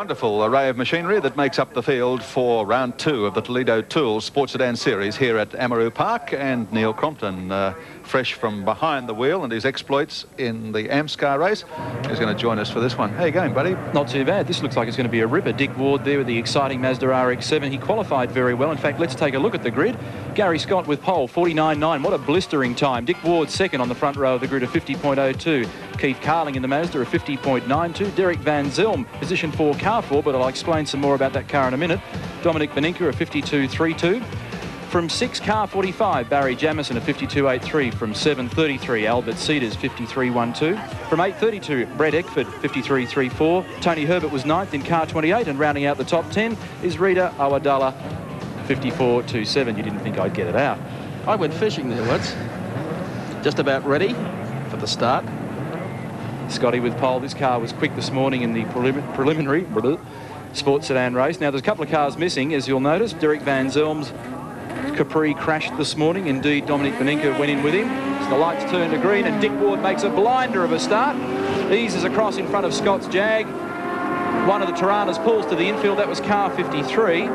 wonderful array of machinery that makes up the field for round 2 of the Toledo Tools Sports Sedan Series here at Amaroo Park. And Neil Crompton, fresh from behind the wheel and his exploits in the AMSCAR race, is going to join us for this one. How you going, buddy? Not too bad. This looks like it's going to be a ripper. Dick Ward there with the exciting Mazda RX-7. He qualified very well. In fact, let's take a look at the grid. Garry Scott with pole, 49.9. What a blistering time. Dick Ward second on the front row of the grid, a 50.02. Keith Carling in the Mazda, a 50.92. Derek Van Zelm, position 4, car 4, but I'll explain some more about that car in a minute. Domenic Beninca, a 52.32. From 6, car 45, Barry Jameson, a 52.83. From 7.33, Albert Sieders, 53.12. From 8.32, Brett Eckford, 53.34. Tony Herbert was 9th in car 28, and rounding out the top 10 is Reda, Awadallah, 54.27. You didn't think I'd get it out. I went fishing there once. Just about ready for the start. Scotty with pole. This car was quick this morning in the preliminary sports sedan race. Now, there's a couple of cars missing, as you'll notice. Derek Van Zelm's Capri crashed this morning. Indeed, Domenic Beninca went in with him. As the lights turn to green, and Dick Ward makes a blinder of a start. Eases across in front of Scott's Jag. One of the Tiranas pulls to the infield. That was car 53,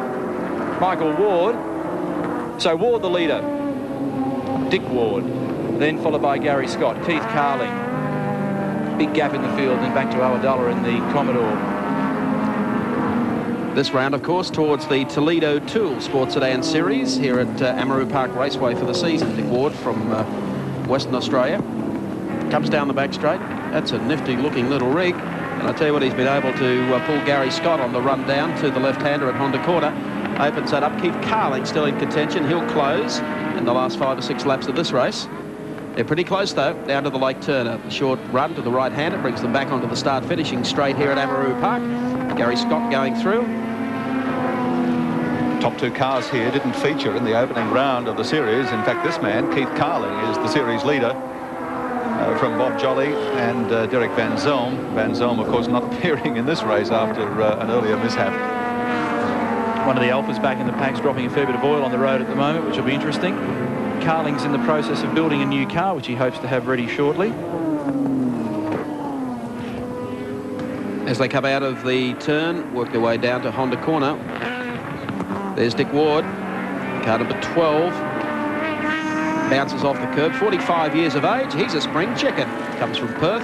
Michael Ward. So Ward the leader. Dick Ward. Then followed by Garry Scott, Keith Carling. Big gap in the field, and back to Awadallah in the Commodore. This round, of course, towards the Toledo Tools Sports Sedan Series here at Amaroo Park Raceway for the season. Dick Ward from Western Australia comes down the back straight. That's a nifty-looking little rig. And I tell you what, he's been able to pull Garry Scott on the run down to the left-hander at Honda Corner. Opens that up. Keith Carling still in contention. He'll close in the last 5 or 6 laps of this race. They're pretty close, though, down to the Lake Turner. The short run to the right-hander brings them back onto the start finishing straight here at Amaroo Park. Garry Scott going through. Top 2 cars here didn't feature in the opening round of the series. In fact, this man, Keith Carling, is the series leader from Bob Jolly and Derek Van Zelm. Van Zelm, of course, not appearing in this race after an earlier mishap. One of the Alphas back in the packs, dropping a fair bit of oil on the road at the moment, which will be interesting. Carling's in the process of building a new car, which he hopes to have ready shortly. As they come out of the turn, work their way down to Honda Corner. There's Dick Ward, car number 12. Bounces off the curb, 45 years of age. He's a spring chicken. Comes from Perth.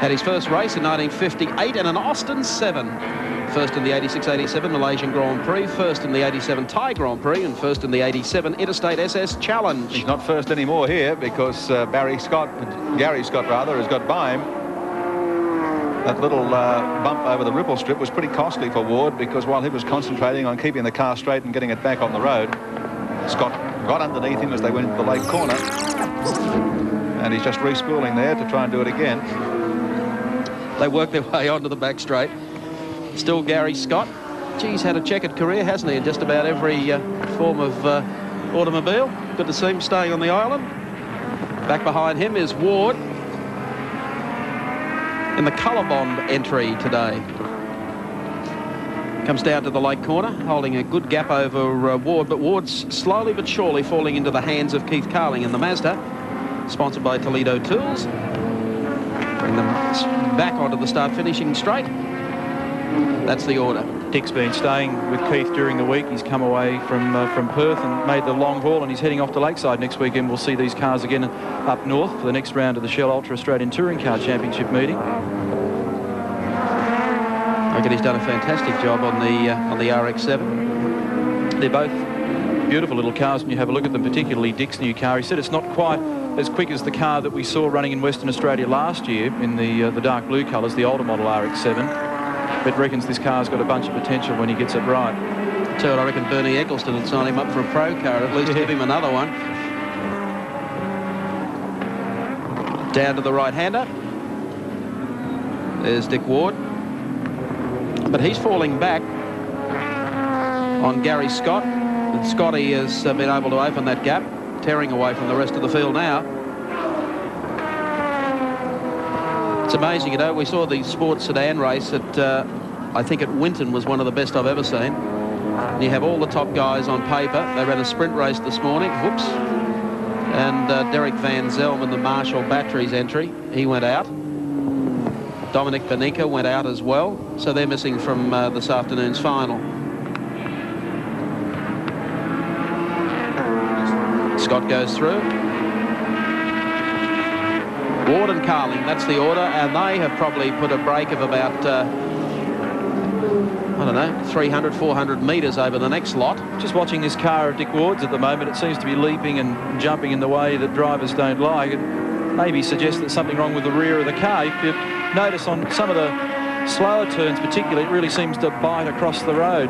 Had his first race in 1958 in an Austin 7. First in the 86-87 Malaysian Grand Prix, first in the 87 Thai Grand Prix, and first in the 87 Interstate SS Challenge. He's not first anymore here because Garry Scott has got by him. That little bump over the ripple strip was pretty costly for Ward, because while he was concentrating on keeping the car straight and getting it back on the road, Scott got underneath him as they went into the lake corner, and he's just respooling there to try and do it again. They work their way onto the back straight. Still Garry Scott. He's had a checkered career, hasn't he, in just about every form of automobile. Good to see him staying on the island. Back behind him is Ward in the colour bond entry today. Comes down to the lake corner, holding a good gap over Ward, but Ward's slowly but surely falling into the hands of Keith Carling in the Mazda, sponsored by Toledo Tools. Bring them back onto the start finishing straight. That's the order. Dick's been staying with Keith during the week. He's come away from Perth and made the long haul, and he's heading off to Lakeside next weekend. We'll see these cars again up north for the next round of the Shell Ultra Australian Touring Car Championship meeting. I reckon he's done a fantastic job on the RX-7. They're both beautiful little cars when you have a look at them, particularly Dick's new car. He said it's not quite as quick as the car that we saw running in Western Australia last year in the dark blue colours, the older model RX-7. But reckons this car's got a bunch of potential when he gets it right. So I reckon Bernie Eccleston will sign him up for a pro car, at least give him another one. Down to the right-hander. There's Dick Ward. But he's falling back on Garry Scott. And Scotty has been able to open that gap, tearing away from the rest of the field now. It's amazing, you know, we saw the sports sedan race at, I think at Winton was one of the best I've ever seen. And you have all the top guys on paper. They ran a sprint race this morning. Whoops. And Derek Van Zelm in the Marshall Batteries entry. He went out. Domenic Beninca went out as well, so they're missing from this afternoon's final. Scott goes through. Ward and Carling, that's the order, and they have probably put a break of about, I don't know, 300, 400 metres over the next lot. Just watching this car of Dick Ward's at the moment, it seems to be leaping and jumping in the way that drivers don't like. It maybe suggests there's something wrong with the rear of the car. If you notice on some of the slower turns particularly, it really seems to bite across the road.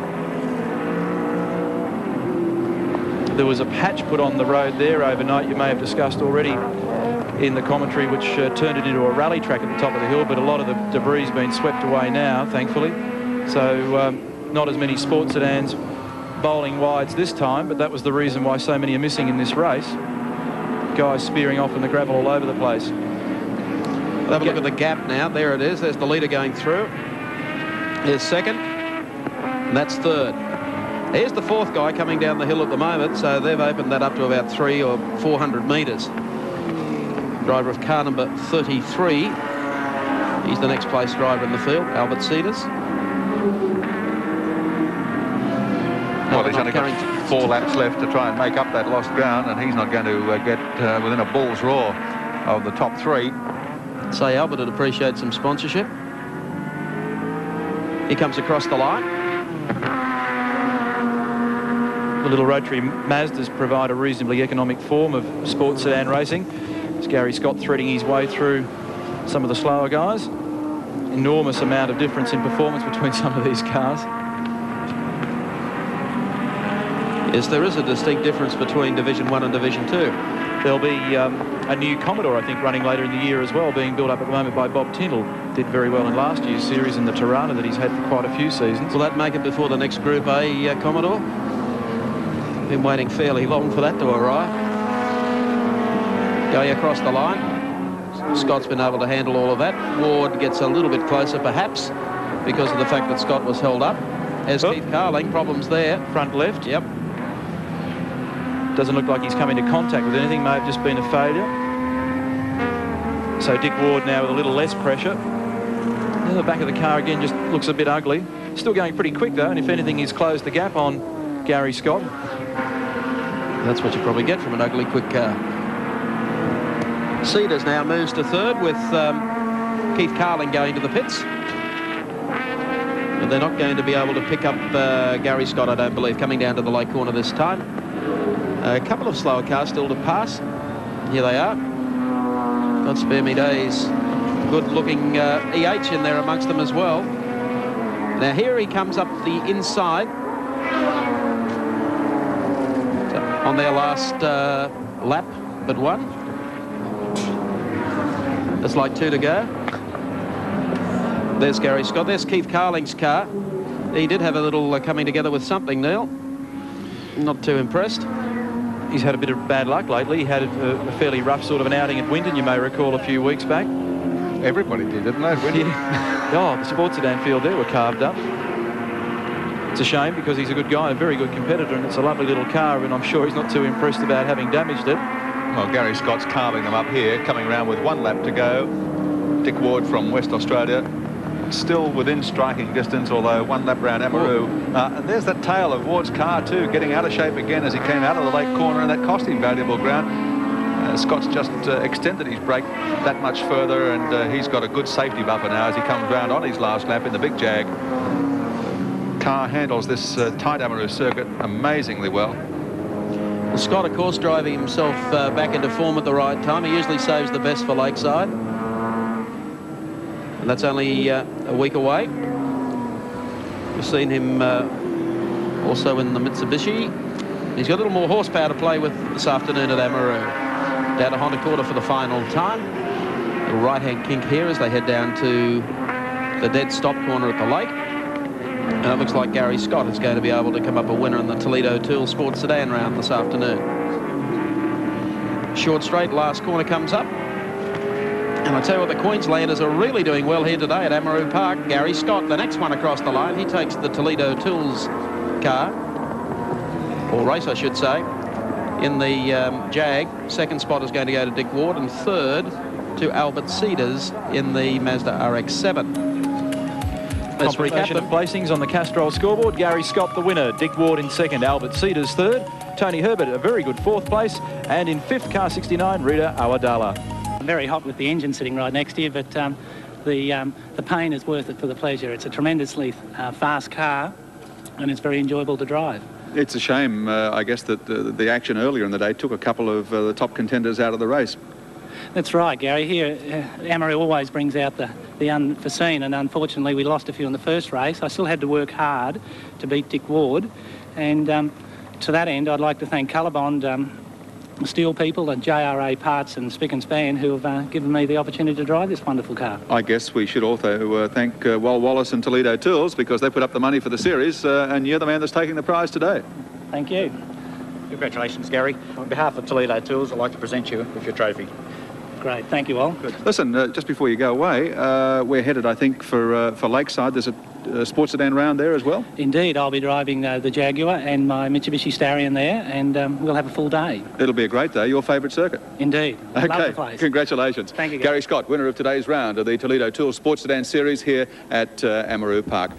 There was a patch put on the road there overnight, you may have discussed already in the commentary, which turned it into a rally track at the top of the hill, but a lot of the debris has been swept away now, thankfully. So not as many sports sedans bowling wides this time, but that was the reason why so many are missing in this race. Guys spearing off in the gravel all over the place. We'll have a look at the gap now. There it is. There's the leader going through. Here's second, and that's third. Here's the fourth guy coming down the hill at the moment, so they've opened that up to about 300 or 400 metres. Driver of car number 33. He's the next place driver in the field, Albert Sieders. Well, he's only got 4 laps left to try and make up that lost ground, and he's not going to get within a bull's roar of the top 3. Say Albert would appreciate some sponsorship. He comes across the line. The little rotary Mazdas provide a reasonably economic form of sports sedan racing. It's Garry Scott threading his way through some of the slower guys. Enormous amount of difference in performance between some of these cars. Yes, there is a distinct difference between Division 1 and Division 2. There'll be a new Commodore, I think, running later in the year as well, being built up at the moment by Bob Tindall. Did very well in last year's series in the Tirana that he's had for quite a few seasons. Will that make it before the next Group A Commodore? Been waiting fairly long for that to arrive. Going across the line. Scott's been able to handle all of that. Ward gets a little bit closer, perhaps, because of the fact that Scott was held up. As Keith Carling, problems there. Front left. Yep. Doesn't look like he's come into contact with anything. May have just been a failure. So Dick Ward now with a little less pressure. Now the back of the car again just looks a bit ugly. Still going pretty quick though, and if anything, he's closed the gap on Garry Scott. That's what you probably get from an ugly quick car. Sieders now moves to third with Keith Carling going to the pits. But they're not going to be able to pick up Garry Scott, I don't believe, coming down to the late corner this time. A couple of slower cars still to pass. Here they are. God spare me days. Good-looking EH in there amongst them as well. Now here he comes up the inside on their last lap, but one. There's like 2 to go. There's Garry Scott. There's Keith Carling's car. He did have a little coming together with something, Neil. Not too impressed. He's had a bit of bad luck lately. He had a fairly rough sort of an outing at Winton, you may recall, a few weeks back. Everybody did, didn't they? Yeah. Oh, the sports sedan field there were carved up. It's a shame because he's a good guy, a very good competitor, and it's a lovely little car, and I'm sure he's not too impressed about having damaged it. Well, Garry Scott's carving them up here, coming around with 1 lap to go. Dick Ward from West Australia still within striking distance, although 1 lap round Amaroo. And there's that tail of Ward's car too, getting out of shape again as he came out of the late corner, and that cost him valuable ground. Scott's just extended his brake that much further, and he's got a good safety buffer now as he comes round on his last lap in the big Jag. Car handles this tight Amaroo circuit amazingly well. Well, Scott, of course, driving himself back into form at the right time. He usually saves the best for Lakeside. And that's only a week away. We've seen him also in the Mitsubishi. He's got a little more horsepower to play with this afternoon at Amaroo. Down to Honda Quarter for the final time. The right-hand kink here as they head down to the dead stop corner at the lake. And it looks like Garry Scott is going to be able to come up a winner in the Toledo Tool Sports Sedan round this afternoon. Short straight, last corner comes up. And I tell you what, the Queenslanders are really doing well here today at Amaroo Park. Garry Scott, the next one across the line. He takes the Toledo Tools car, or race, I should say, in the Jag. Second spot is going to go to Dick Ward, and third to Albert Sieders in the Mazda RX-7. Let's recap Confirmation them. of placings on the Castrol scoreboard. Garry Scott the winner, Dick Ward in second, Albert Sieders third, Tony Herbert a very good fourth place, and in fifth, car 69, Reda, Awadallah. I'm very hot with the engine sitting right next to you, but the pain is worth it for the pleasure. It's a tremendously fast car, and it's very enjoyable to drive. It's a shame, I guess, that the action earlier in the day took a couple of the top contenders out of the race. That's right, Gary. Here, Amaroo always brings out the unforeseen, and unfortunately we lost a few in the first race. I still had to work hard to beat Dick Ward, and to that end I'd like to thank Colorbond, Steel People and JRA Parts and Spick and Span, who have given me the opportunity to drive this wonderful car. I guess we should also thank Wallace and Toledo Tools, because they put up the money for the series, and you're the man that's taking the prize today. Thank you. Congratulations, Gary. On behalf of Toledo Tools, I'd like to present you with your trophy. Great, thank you all. Good. Listen, just before you go away, we're headed, I think, for Lakeside. There's a sports sedan round there as well. Indeed, I'll be driving the Jaguar and my Mitsubishi Starion there, and we'll have a full day. It'll be a great day. Your favourite circuit. Indeed. Okay. Love the place. Congratulations. Thank you, Garry Scott, winner of today's round of the Toledo Tools Sports Sedan Series here at Amaroo Park.